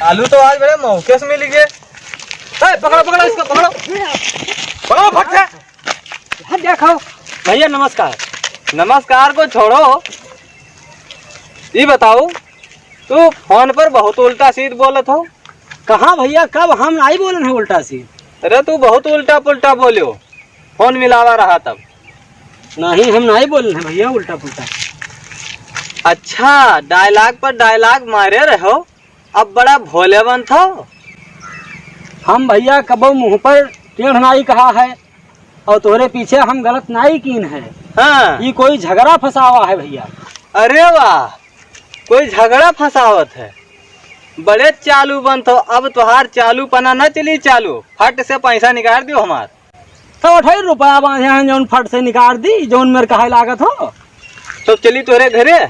चालू तो आज बड़े मौके से मिल गए। पकड़ो पकड़ो इसको, पकड़ो पकड़ो फट से। देखो भैया नमस्कार। नमस्कार को छोड़ो, ये बताओ तू फोन पर बहुत उल्टा सीध बोलत हो। कहाँ भैया, कब? हम नहीं बोले हैं उल्टा सीध। अरे तू बहुत उल्टा पुल्टा बोलियो, फोन मिलावा रहा तब। नहीं, हम नहीं बोले हैं भैया उल्टा पुल्टा। अच्छा, डायलॉग पर डायलॉग मारे रहो, अब बड़ा भोले बन था। हम भैया कबो मुंह पर टेढ़ नाई कहा है और तोहरे पीछे हम गलत नाई कीन है। हाँ, ये कोई झगड़ा फसावा है भैया। अरे वाह, कोई झगड़ा फसावत है। बड़े चालू बन तो अब तुहार चालू पना न चली चालू, फट से पैसा निकाल दियो हमार। तो 28 रुपया बांधे हैं जौन फट से निकाल दी, जौन मेरे कहा लागत हो। तो चली तोरे घरे,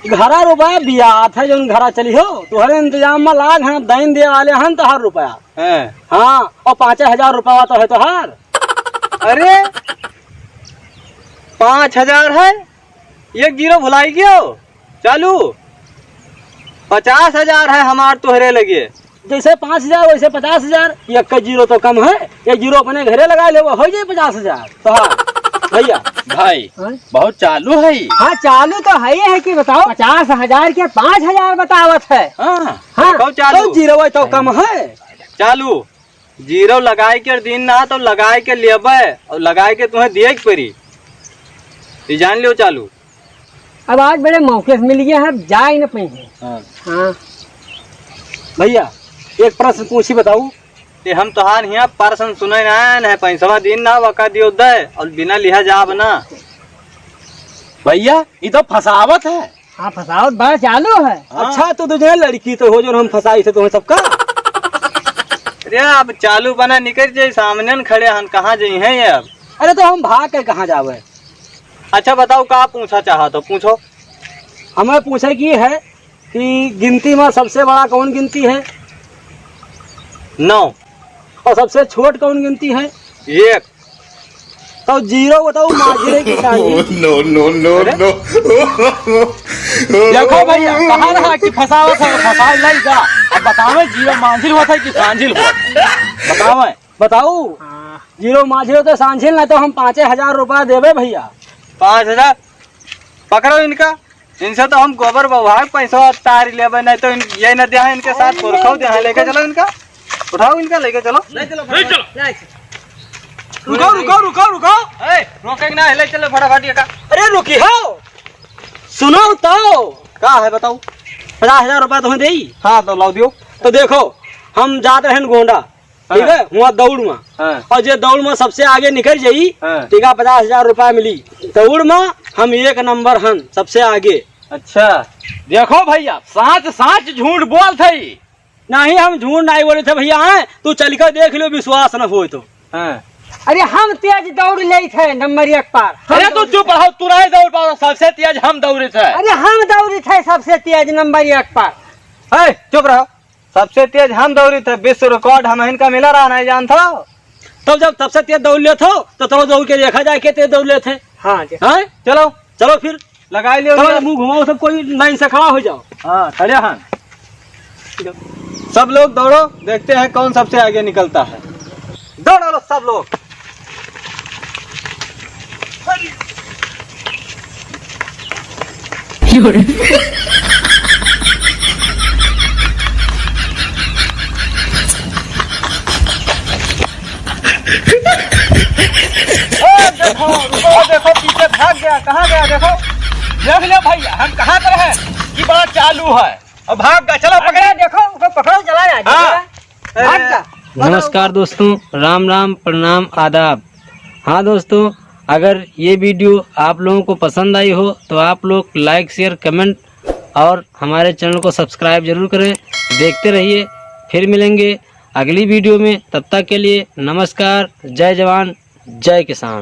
घरा रुपया बियात है जौन घरा चली हो। तुहरे इंतजाम में लाग हैं, दैन दे वाले हैं तोहार रुपया। हाँ, और 5,000 रुपया तो है तोहार। अरे 5,000 है, एक जीरो भुलाई गयो। चालू 50,000 है हमार तोहरे लगे। जैसे 5,000 वैसे 50,000। एक का जीरो तो कम है, एक जीरो अपने घरे लगा ले, वो हो जाए 50,000 तोहार भैया। भाई बहुत चालू है। हाँ चालू तो है कि बताओ 50,000 के 5,000 बतावत है। हाँ, चालू तो जीरो तो कम है। चालू जीरो लगाए के दिन ना तो लगाए के लेबे और लगाए के तुम्हें दिए के परी, ये जान लियो। चालू अब आज बड़े मौके से मिल गया है, जा ही न पाएंगे। हाँ भैया एक प्रश्न पूछी बताऊ। ये हम तोहार यहाँ प्रश्न सुने ना, पैसा दिन ना वका दियो दे और बिना लिहा जाब ना। भैया ये तो फसावत है। हाँ फसावत बड़ा चालू है। अच्छा तो तुझे लड़की तो हो जो हम फसाई थे तुम्हें सबका। अरे अब चालू बना निकल जाए, सामने न खड़े हन, कहाँ जाई हैं ये अब। अरे तो हम भाग कर कहाँ जावे। अच्छा बताओ का पूछा चाहा तो पूछो। हमें पूछे की है कि गिनती में सबसे बड़ा कौन गिनती है? 9। और सबसे छोट कौन गिनती है? 1। तो जीरो बताओ माजरे की सांझी। No no no no. देखो भैया कहा रहा कि फसावत है, फसाव नहीं जा। अब बतावे जीरो मांझिल हुआ था कि सांझिल हुआ? बतावे बताओ। जीरो मांझिल तो सांझिल नहीं तो हम 5,000 रुपया देवे भैया। 5,000 पकड़ो इनका, इनसे तो हम गोबर विभाग पैसा तार लेबे, नहीं तो ये न दे इनके साथ पुरखाओ दे, लेके चलो इनका, उठाओ इनका लेके चलो। रुको रुको रुको रुको, रोके ना, ले चलो फटाफट ये का। अरे रुकी हो, सुनो तो का है बताओ। 50,000 रुपया तुम्हें दे। हाँ तो लाओ दियो। तो देखो हम जाते हैं गोंडा, ठीक है, वहाँ दौड़ में, और जो दौड़ में सबसे आगे निकल जाई, ठीक है, 50,000 रुपया मिली। दौड़ में हम 1 नंबर हन सबसे आगे। अच्छा देखो भैया साच साच झूठ बोल थे। नहीं हम झूठ नहीं बोले थे भैया। तू चल कर देख लो, विश्वास न हो तो। अरे हम तेज दौड़ ले थे नंबर 1 पर। अरे तू चुप रहो, तू नहीं दौड़ पाओ, सबसे तेज हम दौड़े थे। अरे हम दौड़े थे सबसे तेज नंबर 1 पर। चुप रहो, सबसे तेज हम दौड़ी थे, विश्व रिकॉर्ड हम इनका मिला रहा, नहीं जानता। तब जब सबसे तेज दौड़ ले थे तो चलो दौड़ के देखा जाए के तेज दौड़ ले थे। हाँ चलो चलो फिर लगा लियो। मुंह घुमाओ, सब कोई लाइन से खड़ा हो जाओ। हाँ खड़े हन, सब लोग दौड़ो, देखते हैं कौन सबसे आगे निकलता है। दौड़ो लो सब लोग। देखो पीछे भाग गया, कहाँ गया देखो। देख लिया भैया हम कहाँ पर हैं कि बड़ा चालू है और भाग गया। चलो पकड़े, देखो उसको पकड़ो, चला जा। नमस्कार दोस्तों, राम राम, प्रणाम, आदाब। हाँ दोस्तों, अगर ये वीडियो आप लोगों को पसंद आई हो तो आप लोग लाइक शेयर कमेंट और हमारे चैनल को सब्सक्राइब जरूर करें। देखते रहिए, फिर मिलेंगे अगली वीडियो में। तब तक के लिए नमस्कार, जय जवान जय किसान।